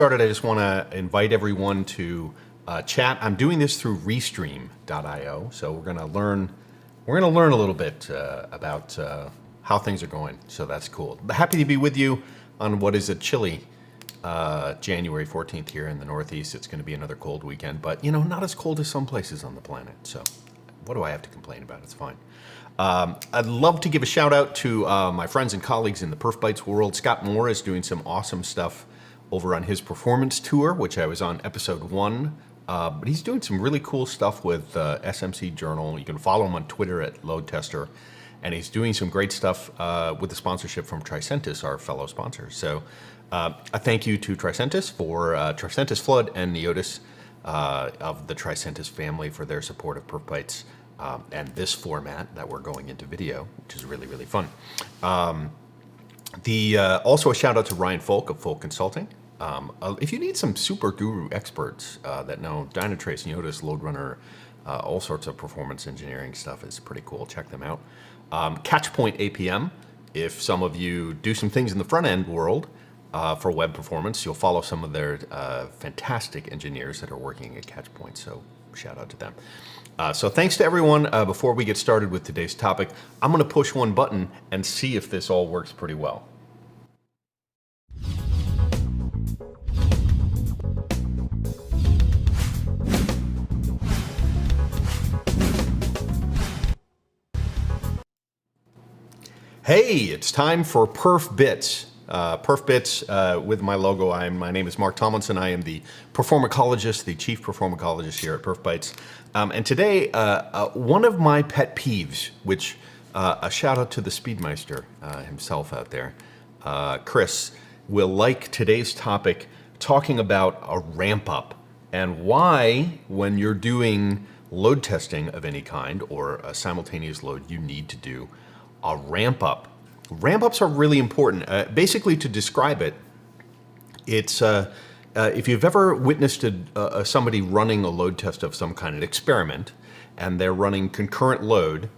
I just want to invite everyone to chat. I'm doing this through Restream.io, so we're going to learn a little bit about how things are going. So that's cool. Happy to be with you on what is a chilly January 14th here in the Northeast. It's going to be another cold weekend, but you know, not as cold as some places on the planet. So what do I have to complain about? It's fine. I'd love to give a shout out to my friends and colleagues in the PerfBits world. Scott Moore is doing some awesome stuff over on his performance tour, which I was on episode 1. But he's doing some really cool stuff with SMC Journal. You can follow him on Twitter at LoadTester. And he's doing some great stuff with the sponsorship from Tricentis, our fellow sponsor. So a thank you to Tricentis for Tricentis Flood and Neotis of the Tricentis family for their support of PerfBits and this format that we're going into video, which is really, really fun. Also a shout out to Ryan Folk of Folk Consulting. If you need some super guru experts that know Dynatrace, Neotis, LoadRunner, all sorts of performance engineering stuff is pretty cool. Check them out. Catchpoint APM. If some of you do some things in the front end world for web performance, you'll follow some of their fantastic engineers that are working at Catchpoint. So shout out to them. So thanks to everyone. Before we get started with today's topic, I'm going to push one button and see if this all works pretty well. Hey, it's time for PerfBits. PerfBits with my logo. My name is Mark Tomlinson. I am the performacologist, the chief performacologist here at PerfBits. And today, one of my pet peeves, which a shout out to the Speedmeister himself out there, Chris, will like today's topic, talking about a ramp up and why, when you're doing load testing of any kind or a simultaneous load, you need to do a ramp up. Ramp ups are really important. Basically, to describe it, it's if you've ever witnessed somebody running a load test of some kind of experiment, and they're running concurrent load,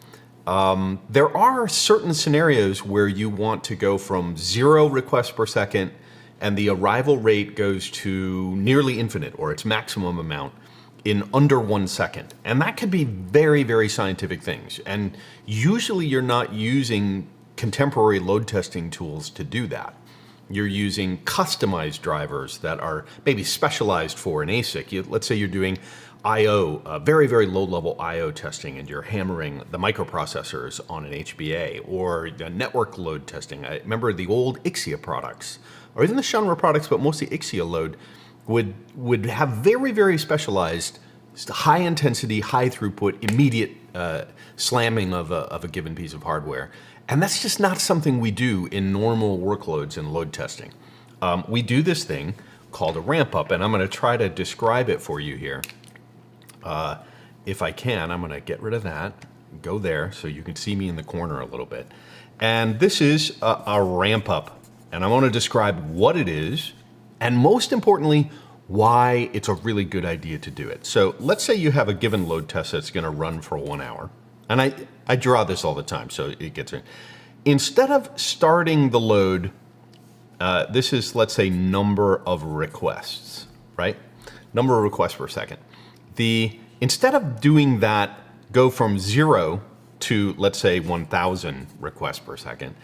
there are certain scenarios where you want to go from 0 requests per second, and the arrival rate goes to nearly infinite, or its maximum amount, in under 1 second. And that could be very, very scientific things. And usually you're not using contemporary load testing tools to do that. You're using customized drivers that are maybe specialized for an ASIC. Let's say you're doing I/O, very, very low-level I/O testing, and you're hammering the microprocessors on an HBA, or the network load testing. I remember the old Ixia products, or even the Shunra products, but mostly Ixia load, would have very, very specialized, high intensity, high throughput, immediate slamming of a given piece of hardware. And that's just not something we do in normal workloads and load testing. We do this thing called a ramp up, and I'm going to try to describe it for you here. If I can, I'm going to get rid of that, go there so you can see me in the corner a little bit. And this is a ramp up, and I want to describe what it is, and most importantly, why it's a really good idea to do it. So let's say you have a given load test that's going to run for 1 hour. And I draw this all the time, so it gets in. Instead of starting the load, this is, let's say, number of requests, right? Number of requests per second. Instead of doing that, go from 0 to, let's say, 1,000 requests per second,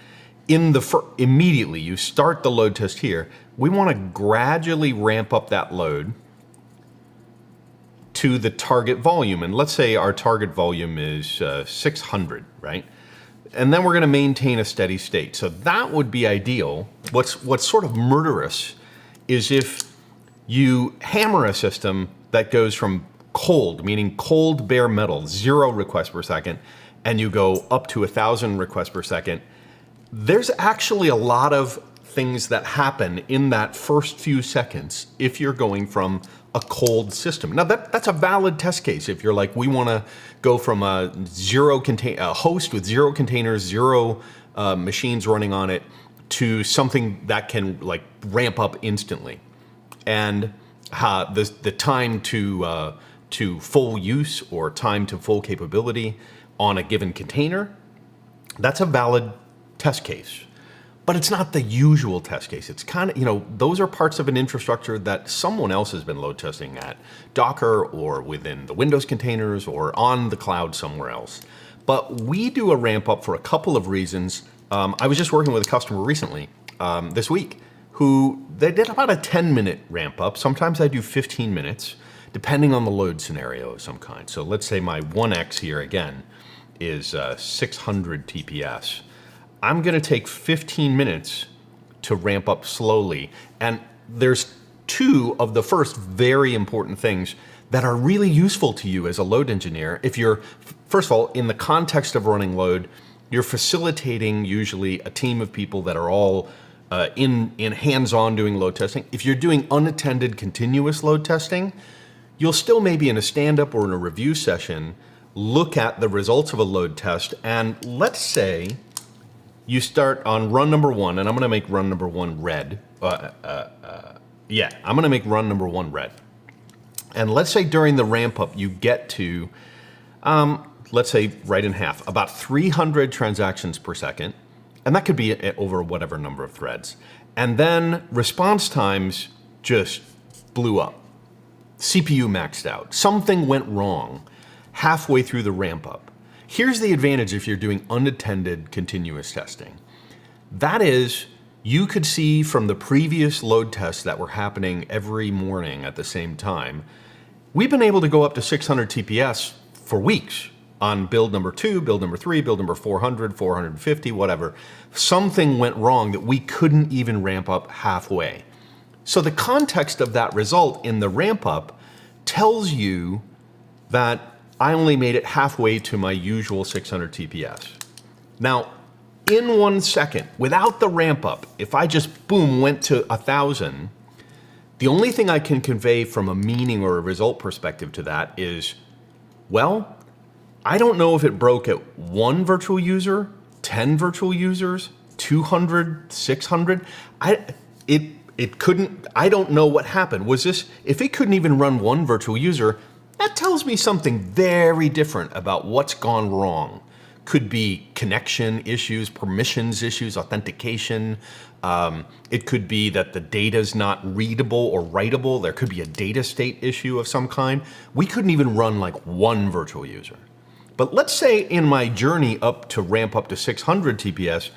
immediately you start the load test here, we want to gradually ramp up that load to the target volume. And let's say our target volume is 600, right? And then we're going to maintain a steady state. So that would be ideal. What's sort of murderous is if you hammer a system that goes from cold, meaning cold bare metal, 0 requests per second, and you go up to 1,000 requests per second. There's actually a lot of things that happen in that first few seconds if you're going from a cold system. Now that's a valid test case. If you're like, we want to go from a host with 0 containers, 0 machines running on it, to something that can like ramp up instantly, and the time to full use or time to full capability on a given container, that's a valid test case. but it's not the usual test case. It's kind of, those are parts of an infrastructure that someone else has been load testing at Docker or within the Windows containers or on the cloud somewhere else. But we do a ramp up for a couple of reasons. I was just working with a customer recently, this week, who they did about a 10-minute ramp up. Sometimes I do 15 minutes, depending on the load scenario of some kind. So let's say my 1x here again is 600 TPS. I'm gonna take 15 minutes to ramp up slowly. And there's two of the first very important things that are really useful to you as a load engineer. If you're, first of all, in the context of running load, you're facilitating usually a team of people that are all in hands-on doing load testing. If you're doing unattended continuous load testing, you'll still maybe in a stand-up or in a review session, look at the results of a load test, and let's say you start on run number 1, and I'm gonna make run number 1 red. Yeah, I'm gonna make run number 1 red. And let's say during the ramp up, you get to, let's say right in half, about 300 transactions per second. And that could be over whatever number of threads. And then response times just blew up. CPU maxed out. Something went wrong halfway through the ramp up. Here's the advantage if you're doing unattended continuous testing. That is, you could see from the previous load tests that were happening every morning at the same time, we've been able to go up to 600 TPS for weeks on build number 2, build number 3, build number 400, 450, whatever. Something went wrong that we couldn't even ramp up halfway. So the context of that result in the ramp up tells you that I only made it halfway to my usual 600 TPS. Now, in 1 second, without the ramp up, if I just, boom, went to 1,000, the only thing I can convey from a meaning or a result perspective to that is, well, I don't know if it broke at 1 virtual user, 10 virtual users, 200, 600. It couldn't, I don't know what happened. Was this, if it couldn't even run 1 virtual user, that tells me something very different about what's gone wrong. Could be connection issues, permissions issues, authentication. It could be that the data's not readable or writable. There could be a data state issue of some kind. We couldn't even run like 1 virtual user. But let's say in my journey up to ramp up to 600 TPS,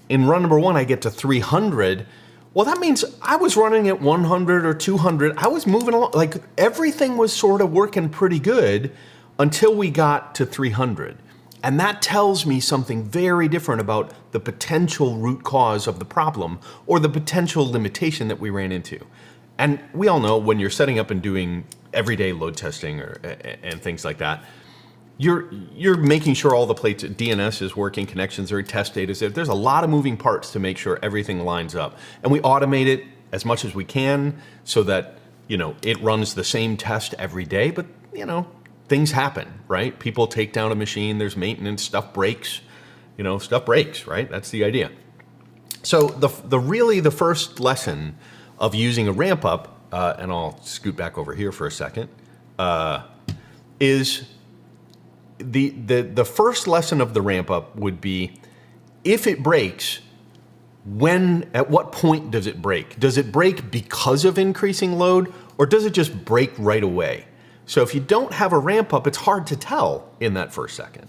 in run number 1, I get to 300. Well, that means I was running at 100 or 200. I was moving along, like everything was sort of working pretty good until we got to 300. And that tells me something very different about the potential root cause of the problem or the potential limitation that we ran into. And we all know when you're setting up and doing everyday load testing and things like that, you're making sure all the plates, DNS is working, connections are, test data is there. There's a lot of moving parts to make sure everything lines up. And we automate it as much as we can so that, it runs the same test every day, but, things happen, right? People take down a machine, there's maintenance, stuff breaks, stuff breaks, right? That's the idea. So the first lesson of using a ramp up, and I'll scoot back over here for a second, is the first lesson of the ramp up would be, if it breaks, at what point does it break? Does it break because of increasing load, or does it just break right away? So if you don't have a ramp up, it's hard to tell in that first second.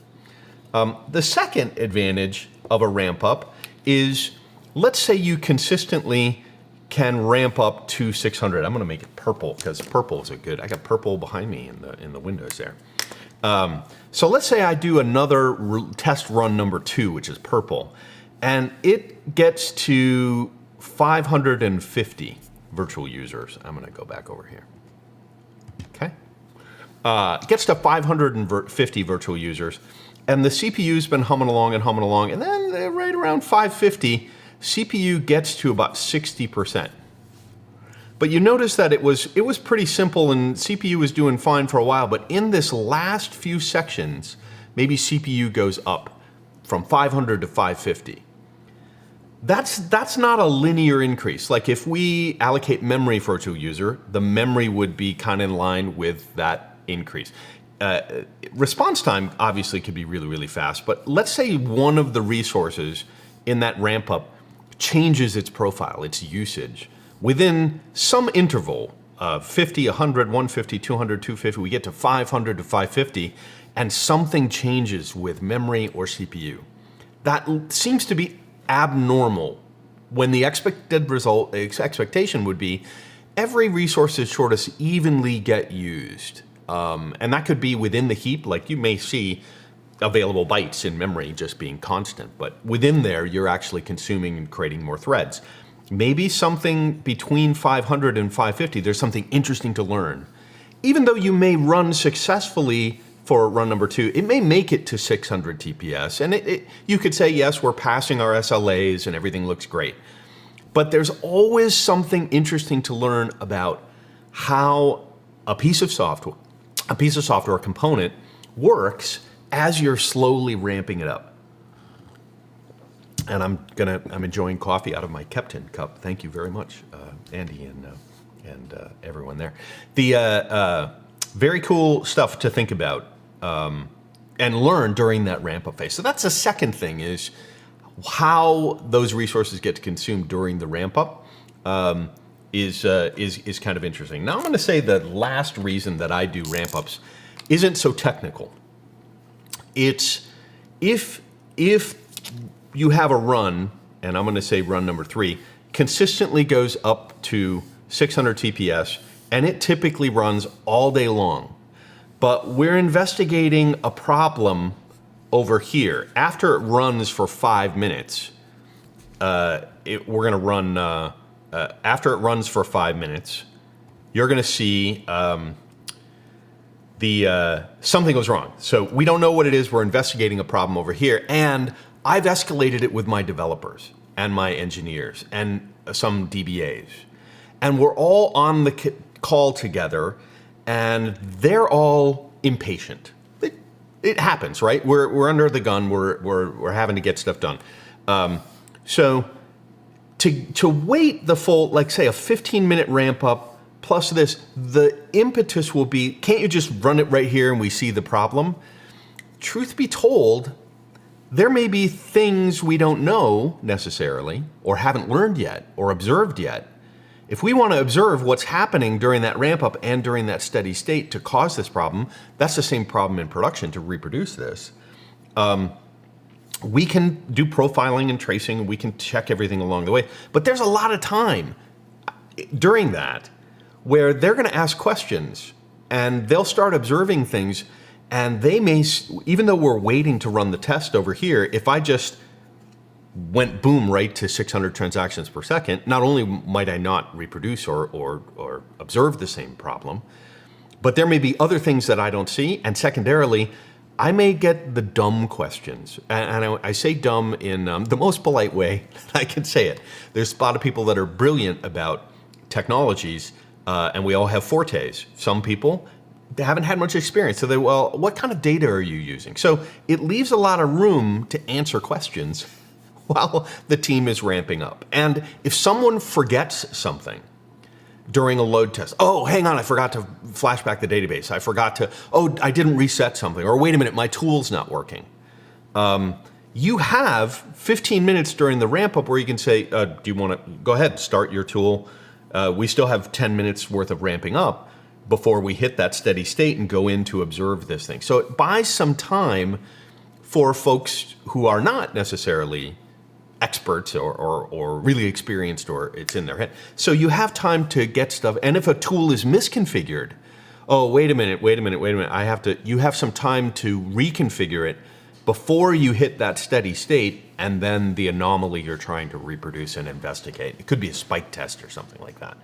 The second advantage of a ramp up is, let's say you consistently can ramp up to 600. I'm gonna make it purple because purple is I got purple behind me in the windows there. So let's say I do another test run number 2, which is purple, and it gets to 550 virtual users. I'm gonna go back over here. Okay. It gets to 550 virtual users, and the CPU's been humming along, and then right around 550, CPU gets to about 60%. But you notice that it was pretty simple, and CPU was doing fine for a while, but in this last few sections, maybe CPU goes up from 500 to 550. That's not a linear increase. Like if we allocate memory for a virtual user, the memory would be kind of in line with that increase. Response time obviously could be really, really fast, but let's say one of the resources in that ramp up changes its profile, its usage. Within some interval of 50, 100, 150, 200, 250, we get to 500 to 550, and something changes with memory or CPU. That seems to be abnormal when the expectation would be every resource is sort of evenly get used. And that could be within the heap, like you may see available bytes in memory just being constant, but within there, you're actually consuming and creating more threads. Maybe something between 500 and 550, there's something interesting to learn. Even though you may run successfully for run number 2, it may make it to 600 TPS, and you could say, yes, we're passing our SLAs and everything looks great. But there's always something interesting to learn about how a piece of software component works as you're slowly ramping it up. And I'm enjoying coffee out of my Kepton cup. Thank you very much, Andy and everyone there. The very cool stuff to think about and learn during that ramp up phase. So that's the second thing, is how those resources get consumed during the ramp up is kind of interesting. Now I'm going to say the last reason that I do ramp ups isn't so technical. It's if you have a run, and I'm going to say run number 3, consistently goes up to 600 TPS, and it typically runs all day long. But we're investigating a problem over here. After it runs for 5 minutes, we're going to run, after it runs for 5 minutes, you're going to see something goes wrong. So we don't know what it is. We're investigating a problem over here, and I've escalated it with my developers and my engineers and some DBAs. And we're all on the call together, and they're all impatient. It happens, right? We're under the gun. We're having to get stuff done. So to wait the full, like say a 15-minute ramp up plus this, the impetus will be, can't you just run it right here and we see the problem? Truth be told, there may be things we don't know necessarily, or haven't learned yet, or observed yet. If we want to observe what's happening during that ramp up and during that steady state to cause this problem, that's the same problem in production to reproduce this. We can do profiling and tracing, and we can check everything along the way. But there's a lot of time during that where they're going to ask questions, and they'll start observing things, and they may, even though we're waiting to run the test over here, if I just went boom right to 600 transactions per second, not only might I not reproduce or observe the same problem, but there may be other things that I don't see, and secondarily, I may get the dumb questions. And I say dumb in the most polite way I can say it. There's a lot of people that are brilliant about technologies, and we all have fortes. Some people, they haven't had much experience. So well, what kind of data are you using? So it leaves a lot of room to answer questions while the team is ramping up. And if someone forgets something during a load test, oh, hang on, I forgot to flash back the database. I forgot to, oh, I didn't reset something. Or wait a minute, my tool's not working. You have 15 minutes during the ramp up where you can say, do you want to go ahead, start your tool. We still have 10 minutes worth of ramping up before we hit that steady state and go in to observe this thing. So it buys some time for folks who are not necessarily experts or really experienced, or it's in their head. So you have time to get stuff. And if a tool is misconfigured, oh, wait a minute, you have some time to reconfigure it before you hit that steady state, and then the anomaly you're trying to reproduce and investigate. It could be a spike test or something like that.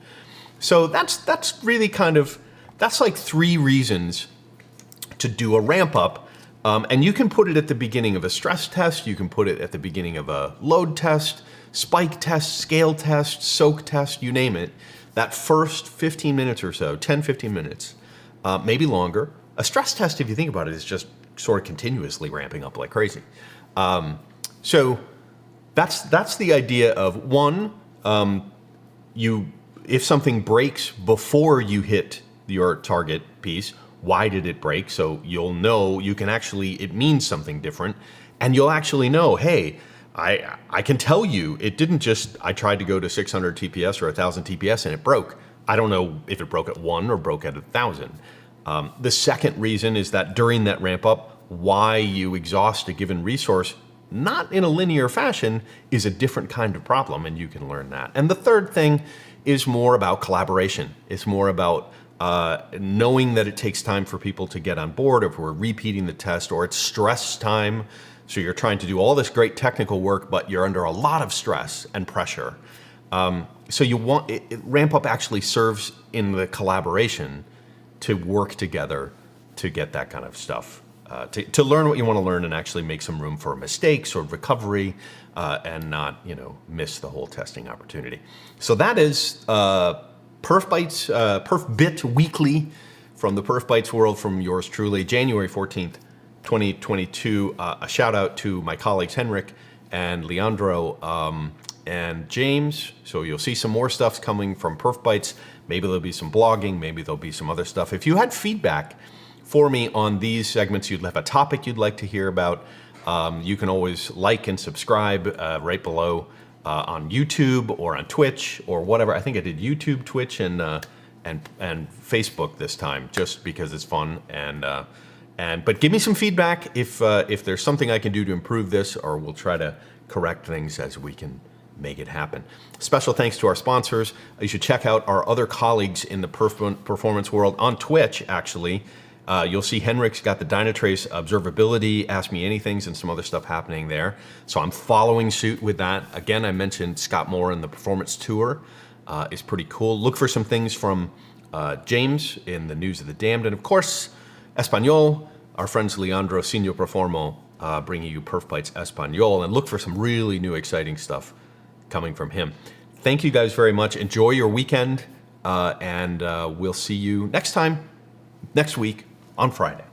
So that's really that's like 3 reasons to do a ramp up. And you can put it at the beginning of a stress test, you can put it at the beginning of a load test, spike test, scale test, soak test, you name it. That first 15 minutes or so, 10, 15 minutes, maybe longer. A stress test, if you think about it, is just sort of continuously ramping up like crazy. So that's the idea of, one, if something breaks before you hit your target piece, why did it break? So you'll know, it means something different, and you'll actually know, hey, I can tell you, it didn't just, I tried to go to 600 TPS or 1000 TPS and it broke. I don't know if it broke at 1 or broke at 1000. The second reason is that during that ramp up, why you exhaust a given resource, not in a linear fashion, is a different kind of problem, and you can learn that. And the third thing is more about collaboration. It's more about knowing that it takes time for people to get on board, if we're repeating the test, or it's stress time. So you're trying to do all this great technical work, but you're under a lot of stress and pressure. So you want, ramp up actually serves in the collaboration to work together to get that kind of stuff. To learn what you want to learn and actually make some room for mistakes or recovery and not, miss the whole testing opportunity. So that is PerfBits, PerfBit Weekly from the PerfBits world from yours truly, January 14th, 2022. A shout out to my colleagues Henrik and Leandro and James. So you'll see some more stuff coming from PerfBits. Maybe there'll be some blogging, maybe there'll be some other stuff. If you had feedback for me on these segments, you'd have a topic you'd like to hear about, you can always like and subscribe right below on YouTube or on Twitch or whatever. I think I did YouTube, Twitch, and Facebook this time, just because it's fun. But give me some feedback if there's something I can do to improve this, or we'll try to correct things as we can make it happen. Special thanks to our sponsors. You should check out our other colleagues in the performance world on Twitch, actually. You'll see Henrik's got the Dynatrace observability, Ask Me Anythings, and some other stuff happening there. So I'm following suit with that. Again, I mentioned Scott Moore and the Performance Tour is pretty cool. Look for some things from James in the News of the Damned. And of course, Espanol, our friends Leandro Sino Performo, bringing you PerfBits Espanol. And look for some really new exciting stuff coming from him. Thank you guys very much. Enjoy your weekend, and we'll see you next week on Friday.